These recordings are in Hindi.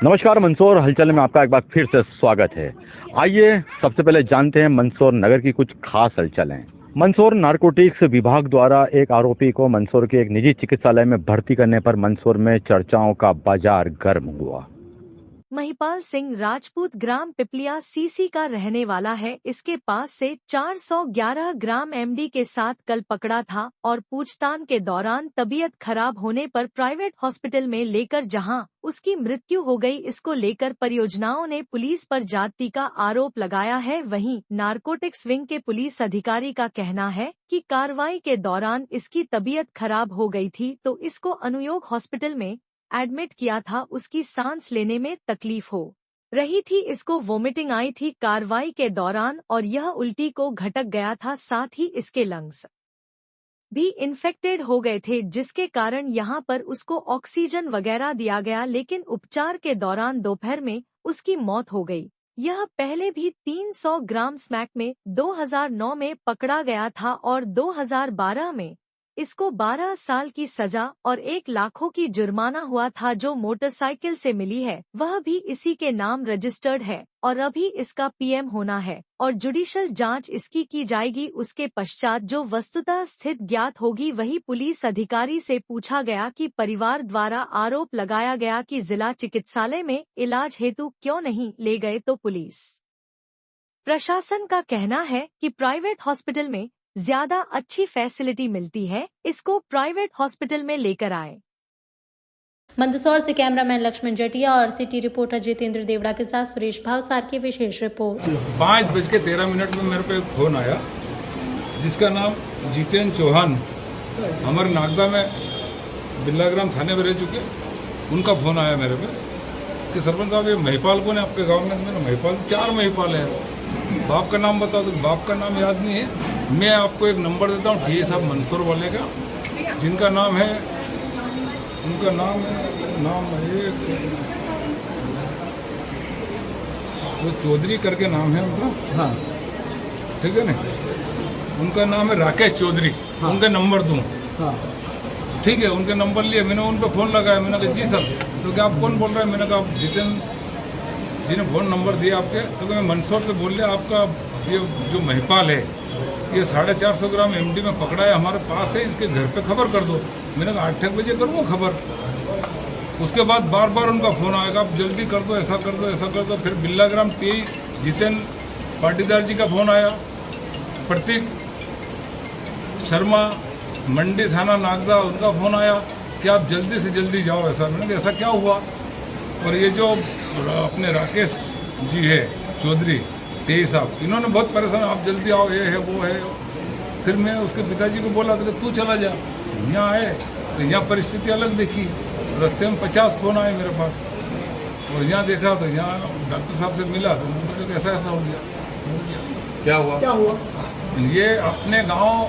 नमस्कार, मंदसौर हलचल में आपका एक बार फिर से स्वागत है। आइए सबसे पहले जानते हैं मंदसौर नगर की कुछ खास हलचलें। मंदसौर नारकोटिक्स विभाग द्वारा एक आरोपी को मंदसौर के एक निजी चिकित्सालय में भर्ती करने पर मंदसौर में चर्चाओं का बाजार गर्म हुआ। महिपाल सिंह राजपूत ग्राम पिपलिया सीसी का रहने वाला है। इसके पास से 411 ग्राम एमडी के साथ कल पकड़ा था और पूछताछ के दौरान तबीयत खराब होने पर प्राइवेट हॉस्पिटल में लेकर जहां उसकी मृत्यु हो गई, इसको लेकर परियोजनाओं ने पुलिस पर जाति का आरोप लगाया है। वहीं नारकोटिक्स विंग के पुलिस अधिकारी का कहना है कि कार्रवाई के दौरान इसकी तबीयत खराब हो गई थी तो इसको अनुयोग हॉस्पिटल में एडमिट किया था। उसकी सांस लेने में तकलीफ हो रही थी, इसको वोमिटिंग आई थी कार्रवाई के दौरान और यह उल्टी को घटक गया था। साथ ही इसके लंग्स भी इन्फेक्टेड हो गए थे, जिसके कारण यहां पर उसको ऑक्सीजन वगैरह दिया गया, लेकिन उपचार के दौरान दोपहर में उसकी मौत हो गई। यह पहले भी 300 ग्राम स्मैक में 2009 में पकड़ा गया था और 2012 में इसको 12 साल की सजा और 1 लाख की जुर्माना हुआ था। जो मोटरसाइकिल से मिली है वह भी इसी के नाम रजिस्टर्ड है और अभी इसका पीएम होना है और जुडिशियल जांच इसकी की जाएगी। उसके पश्चात जो वस्तुतः स्थिति ज्ञात होगी वही पुलिस अधिकारी से पूछा गया कि परिवार द्वारा आरोप लगाया गया कि जिला चिकित्सालय में इलाज हेतु क्यों नहीं ले गए, तो पुलिस प्रशासन का कहना है कि प्राइवेट हॉस्पिटल में ज्यादा अच्छी फैसिलिटी मिलती है, इसको प्राइवेट हॉस्पिटल में लेकर आए। मंदसौर से कैमरामैन लक्ष्मण जटिया और सिटी रिपोर्टर जितेंद्र देवड़ा के साथ सुरेश भावसार की विशेष रिपोर्ट। 5:13 में मेरे पे फोन आया, जिसका नाम जितेंद्र चौहान हमारे नागदा में बिल्लाग्राम थाने में रह चुके, उनका फोन आया मेरे पे कि सरपंच साहब ये महिपाल कौन है आपके गाँव में। मैंने महिपाल 4 महिपाल है, बाप का नाम बताओ तो बाप का नाम याद नहीं है। मैं आपको एक नंबर देता हूँ टीए साहब मंदसौर वाले का, जिनका नाम है, उनका नाम है एक वो चौधरी करके नाम है उनका, हाँ ठीक है ना, उनका नाम है राकेश चौधरी, हाँ। उनका नंबर दूँ, हाँ ठीक है, उनके नंबर लिए मैंने उन पर फ़ोन लगाया। मैंने कहा जी सर, तो क्या आप कौन बोल रहे हैं। मैंने कहा आप जितेंद्र जी ने फ़ोन नंबर दिया आपके, तो मैं मंदसौर से बोल लिया आपका ये जो महिपाल है ये 450 ग्राम एमडी में पकड़ा है, हमारे पास है, इसके घर पे खबर कर दो। मैंने कहा 8 बजे करूँगा खबर। उसके बाद बार बार उनका फ़ोन आएगा, आप जल्दी कर दो, ऐसा कर दो, ऐसा कर दो। फिर बिल्लाग्राम टी जितेंद्र पाटीदार जी का फ़ोन आया, प्रतीक शर्मा मंडी थाना नागदा, उनका फ़ोन आया कि आप जल्दी से जल्दी जाओ ऐसा। मैंने कहा ऐसा क्या हुआ। और ये जो अपने राकेश जी है चौधरी टी साहब, इन्होंने बहुत परेशान, आप जल्दी आओ, ये है वो है। फिर मैं उसके पिताजी को बोला था तू चला जा। यहाँ आए तो यहाँ परिस्थिति अलग देखी, रास्ते में 50 फ़ोन आए मेरे पास, और यहाँ देखा तो यहाँ डॉक्टर साहब से मिला तो मुझे ऐसा ऐसा हो गया। क्या हुआ? ये अपने गांव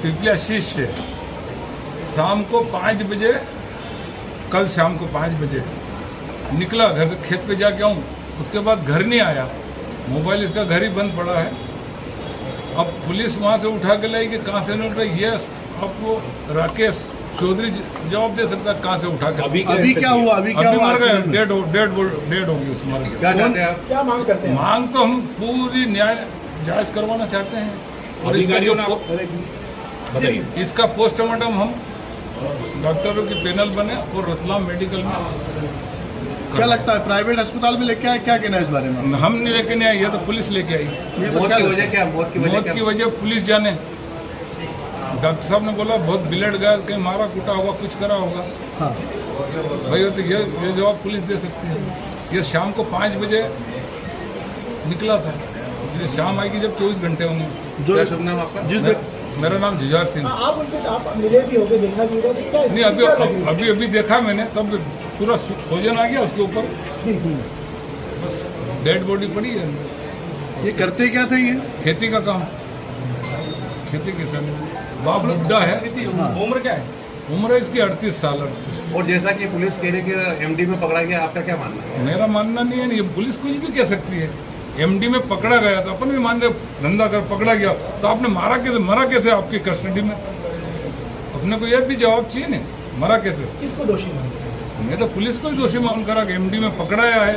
पिपलिया शीश से शाम को 5 बजे, कल शाम को 5 बजे निकला घर से, खेत पे जाके आऊँ, उसके बाद घर नहीं आया, मोबाइल इसका घर ही बंद पड़ा है। अब पुलिस वहाँ से उठा के लाई कि कहाँ से नहीं उठ रही, ये आपको राकेश चौधरी जवाब दे सकता है कहाँ से उठा के। अभी क्या हुआ? अभी मर गए, डेड हो गई उस मर गए। क्या चाहते हैं आप? क्या मांग करते हैं? मांग तो हम पूरी न्याय जांच करवाना चाहते हैं और इसका पोस्टमार्टम हम डॉक्टरों की पैनल बने और रतलाम मेडिकल में। क्या लगता है प्राइवेट अस्पताल में लेके आए, क्या कहना है इस बारे में? हम नहीं लेके नहीं आए, ये तो पुलिस लेके आई। मौत की वजह क्या? मौत की वजह पुलिस जाने। डॉक्टर साहब ने बोला बहुत ब्लड गया, कहीं मारा कूटा होगा, कुछ करा होगा। हाँ भाई, तो ये जवाब पुलिस दे सकती है। ये शाम को 5 बजे निकला था, ये शाम आएगी जब 24 घंटे होंगे। क्या शुभ नाम आपका? मेरा नाम जुझार सिंह। आप उनसे मिले भी होंगे, देखा भी होगा, क्या नहीं? अभी देखा मैंने, तब पूरा सोजन आ गया उसके ऊपर, बस डेड बॉडी पड़ी है। ये करते क्या थे? ये खेती का काम, खेती किसान, बाप बुड्ढा है। उम्र क्या है? उम्र इसकी 38 साल। 38। और जैसा कि पुलिस कह रही है कि एमडी में पकड़ा गया, आपका क्या मानना है? मेरा मानना नहीं है, ये पुलिस कुछ भी कह सकती है। एमडी में पकड़ा गया तो अपन भी मानते, धंधा कर पकड़ा गया तो आपने मारा कैसे, मरा कैसे आपकी कस्टडी में? अपने को यह भी जवाब चाहिए नहीं, मरा कैसे? किसको दोषी मानते हैं? मैं तो पुलिस को ही दोषी मान करा कि एमडी में पकड़ाया है,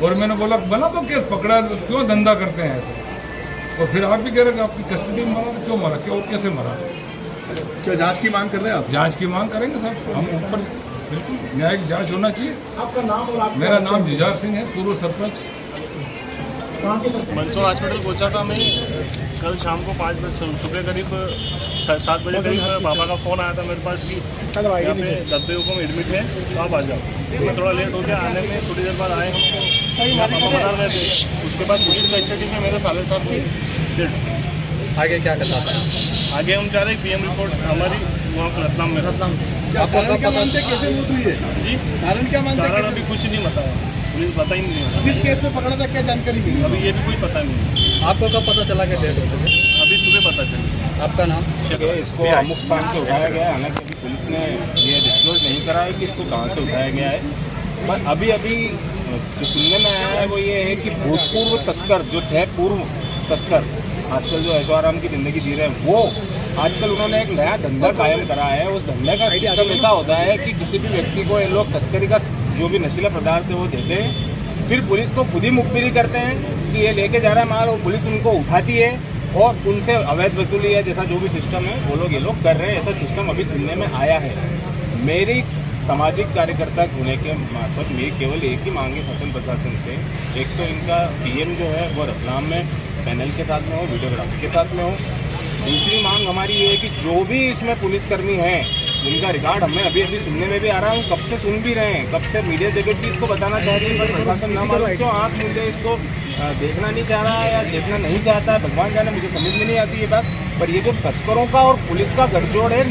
और मैंने बोला बना तो केस, पकड़ा तो क्यों धंधा करते हैं ऐसे। और फिर आप भी कह रहे हैं कि आपकी कस्टडी में मरा, तो क्यों मरा, क्यों कैसे मरा? क्या जांच की मांग कर रहे हैं आप? जांच की मांग करेंगे साहब, हम ऊपर बिल्कुल न्यायिक जांच होना चाहिए। आपका नाम और आपका मेरा नाम जुझार सिंह है, पूर्व सरपंच। कहाँ के सरपंच? मंदसौर हॉस्पिटल पहुंचा था मैं कल शाम को 5 बजे, सुबह करीब 7 बजे करीब पापा का फ़ोन आया था मेरे पास कि यहाँ पे डब्बे हुकुम एडमिट है, तो आप आ जाओ। मैं थोड़ा लेट हो गया आने में, थोड़ी देर बाद आए हमको, पापा बता रहे थे। उसके बाद पुलिस कस्टडी में मेरे 7:30 की डेट। आगे क्या करना था? आगे हम जा रहे हैं PM रिपोर्ट हमारी वहाँ रतलाम में। क्या कारण क्या मानते, कैसे मौत हुई है? जी कारण क्या मानते? कारण अभी कुछ नहीं बताया, पुलिस बता ही नहीं। किस केस में पकड़ा था, क्या जानकारी मिली? अभी ये भी कोई पता नहीं। आपको कब पता चला कि डेट हो गई? अभी सुबह पता चला। आपका नाम? इसको अमुक स्थान से उठाया गया है, हालांकि अभी पुलिस ने ये डिस्क्लोज नहीं करा है कि इसको कहाँ से उठाया गया है। पर अभी जो सुनने में आया है वो ये है कि भूतपूर्व तस्कर जो थे, पूर्व तस्कर आजकल जो ऐशोआराम की ज़िंदगी जी रहे हैं, वो आजकल उन्होंने एक नया धंधा कायम करा है। उस धंधे का सिस्टम ऐसा होता है कि किसी भी व्यक्ति को ये लोग तस्करी का जो भी नशीला पदार्थ है वो देते हैं, फिर पुलिस को खुद ही मुखबिरी करते हैं कि ये लेके जा रहा है माल, और पुलिस उनको उठाती है और उनसे अवैध वसूली है, जैसा जो भी सिस्टम है वो लोग ये लोग कर रहे हैं। ऐसा सिस्टम अभी सुनने में आया है। मेरी सामाजिक कार्यकर्ता होने के मार्फत मेरी केवल एक ही मांग है शासन प्रशासन से, एक तो इनका PM जो है वो रतलाम में पैनल के साथ में हो, वीडियोग्राफी के साथ में हो। दूसरी मांग हमारी ये है कि जो भी इसमें पुलिसकर्मी हैं उनका रिकॉर्ड हमें अभी सुनने में भी आ रहा है, हम कब से सुन भी रहे हैं, कब से मीडिया जगत भी इसको बताना चाह रही है, पर प्रशासन ना मालूम क्यों आँख मुझे इसको देखना नहीं चाह रहा है या देखना नहीं चाहता है, भगवान जाने, मुझे समझ में नहीं आती ये बात। पर ये जो तस्करों का और पुलिस का गठजोड़ है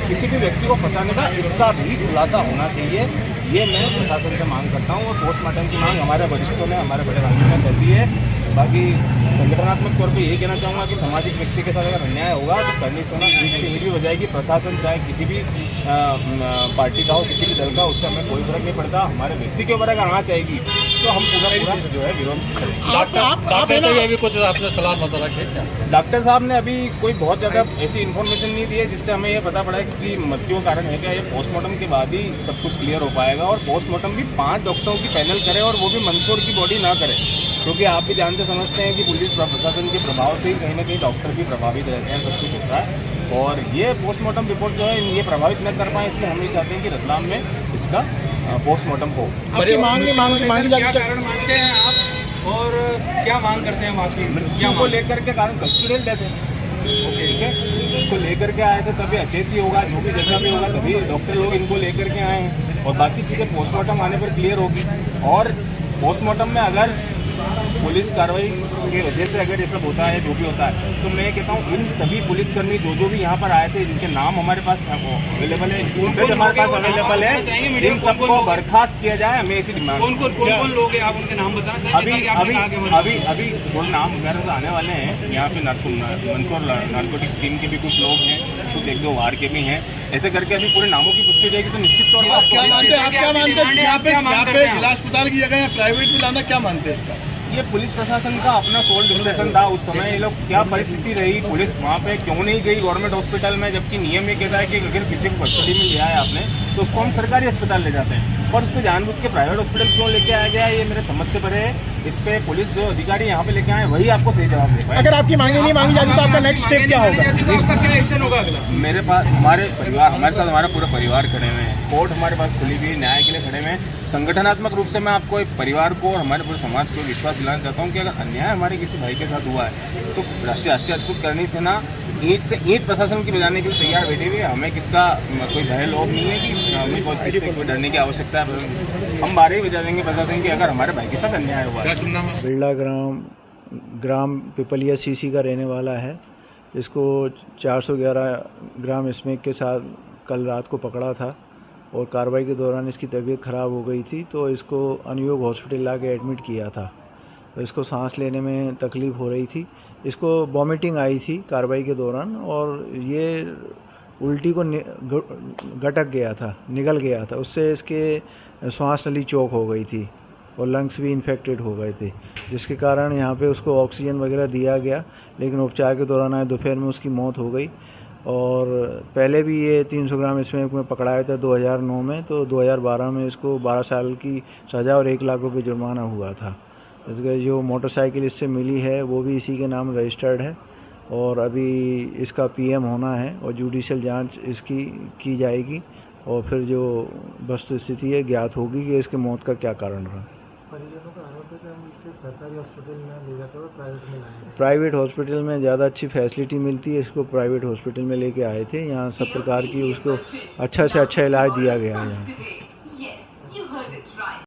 किसी भी व्यक्ति को फंसाने का, इसका भी खुलासा होना चाहिए, ये मैं प्रशासन से मांग करता हूँ। और पोस्टमार्टम की मांग हमारे वरिष्ठों ने, हमारे बड़े भाइयों ने कर दी है। बाकी संगठनात्मक तौर पे यही कहना चाहूँगा कि सामाजिक व्यक्ति के साथ अगर अन्याय होगा तो करनी से ईट भी हो जाएगी। प्रशासन चाहे किसी भी पार्टी का हो, किसी भी दल का, उससे हमें कोई फर्क नहीं पड़ता। हमारे व्यक्ति के ऊपर अगर आना चाहेगी तो हम पूरा जो है विरोध करेंगे। डॉक्टर से भी अभी कुछ आपने सलाह मशवरा किया क्या? डॉक्टर साहब ने अभी कोई बहुत ज़्यादा ऐसी इन्फॉर्मेशन नहीं दी है जिससे हमें ये पता पड़ा है कि मृत्यु का कारण है क्या। ये पोस्टमार्टम के बाद ही सब कुछ क्लियर हो पाएगा, और पोस्टमार्टम भी 5 डॉक्टरों की पैनल करे, और वो भी मंदसौर की बॉडी ना करे, क्योंकि आप भी जानते समझते हैं कि पुलिस प्रशासन के प्रभाव से ही कहीं ना कहीं डॉक्टर भी प्रभावित रहते हैं, सब कुछ होता है। और ये पोस्टमार्टम रिपोर्ट जो है ये प्रभावित न कर पाए, इसलिए हम ये चाहते हैं कि रतलाम में इसका पोस्टमार्टम हो। आपकी मांग क्या कारण मानते हैं आप और क्या मांग करते हैं? बाकी मृत्यु को लेकर के कारण कस्टोडियल डेथ है, ठीक है, इसको लेकर के आए थे, तभी अचेत ही होगा, जो भी जैसा भी होगा तभी डॉक्टर लोग इनको लेकर के आए हैं, और बाकी चीज़ें पोस्टमार्टम आने पर क्लियर होगी। और पोस्टमार्टम में अगर पुलिस कार्रवाई की वजह से अगर ये सब होता है, जो भी होता है, तो मैं कहता हूँ इन सभी पुलिसकर्मी जो भी यहाँ पर आए थे, जिनके नाम हमारे पास अवेलेबल है, हमारे पास अवेलेबल है, इन सबको बर्खास्त किया जाए। हमें ऐसी डिमांड। कौन लोग हैं, आप उनके नाम बताना चाहिए। अभी थोड़े नाम मेरे से आने वाले हैं। यहाँ पे मंदसौर नारकोटिक्स टीम के भी कुछ लोग हैं, कुछ 1-2 वार्ड के भी हैं। ऐसे करके अभी पूरे नामों की पुष्टि हो जाएगी तो निश्चित तौर पर आप क्या मानते हैं यहाँ पे जिला अस्पताल की जगह प्राइवेट में लाना, क्या मानते हैं इसका? ये पुलिस प्रशासन का अपना सोल डिस्क्रेशन था उस समय। ये लोग क्या परिस्थिति रही, पुलिस वहाँ पे क्यों नहीं गई गवर्नमेंट हॉस्पिटल में, जबकि नियम ये कहता है कि अगर किसी को कस्टडी में लिया है आपने तो उसको हम सरकारी अस्पताल ले जाते हैं, और उसको जानबूझ के प्राइवेट हॉस्पिटल क्यों लेके आया गया, ये मेरे समझ से परे है। इस पे पुलिस जो अधिकारी यहाँ पे लेके आए वही आपको सही जवाब दे पाए। अगर आपकी मांगे नहीं मांगी जाती तो आपका नेक्स्ट स्टेप क्या होगा? आपका क्या एक्शन होगा अगला? मेरे पास हमारे परिवार, हमारे साथ हमारा पूरा परिवार खड़े हुए हैं, कोर्ट हमारे पास खुली हुई है, न्याय के लिए खड़े हुए हैं। संगठनात्मक रूप से मैं आपको एक परिवार को और हमारे पूरे समाज को विश्वास दिलाना चाहता हूँ कि अगर अन्याय हमारे किसी भाई के साथ हुआ है तो राष्ट्रीय अद्भुत करनी से ना ईंट से ईंट प्रशासन की बजाने के लिए तैयार बैठे हुए। हमें किसका कोई भय लोभ नहीं है कि हमें किसी से कोई डरने की आवश्यकता है। हम 12 ही बजा देंगे प्रशासन की अगर हमारे भाई के साथ अन्याय हुआ है। बिरला ग्राम पिपलिया CC का रहने वाला है। इसको 411 ग्राम स्मैक के साथ कल रात को पकड़ा था, और कार्रवाई के दौरान इसकी तबीयत ख़राब हो गई थी, तो इसको अनुयोग हॉस्पिटल ला के एडमिट किया था। तो इसको सांस लेने में तकलीफ़ हो रही थी, इसको वॉमिटिंग आई थी कार्रवाई के दौरान, और ये उल्टी को गटक गया था, निगल गया था, उससे इसके श्वास नली चौक हो गई थी। और लंग्स भी इन्फेक्टेड हो गए थे, जिसके कारण यहाँ पे उसको ऑक्सीजन वगैरह दिया गया, लेकिन उपचार के दौरान आज दोपहर में उसकी मौत हो गई। और पहले भी ये 300 ग्राम स्मैक में पकड़ाया था 2009 में, तो 2012 में इसको 12 साल की सज़ा और 1 लाख रुपए जुर्माना हुआ था। इसका जो मोटरसाइकिल इससे मिली है वो भी इसी के नाम रजिस्टर्ड है और अभी इसका पीएम होना है और जुडिशियल जांच इसकी की जाएगी और फिर जो वस्तु स्थिति है ज्ञात होगी कि इसके मौत का क्या कारण रहा। परिजनों का आरोप है कि हम इसे सरकारी हॉस्पिटल में ले जाते हुए प्राइवेट में लाए। प्राइवेट हॉस्पिटल में ज़्यादा अच्छी फैसिलिटी मिलती है, इसको प्राइवेट हॉस्पिटल में लेके आए थे। यहाँ सब प्रकार की उसको अच्छा से अच्छा इलाज दिया गया है यहाँ।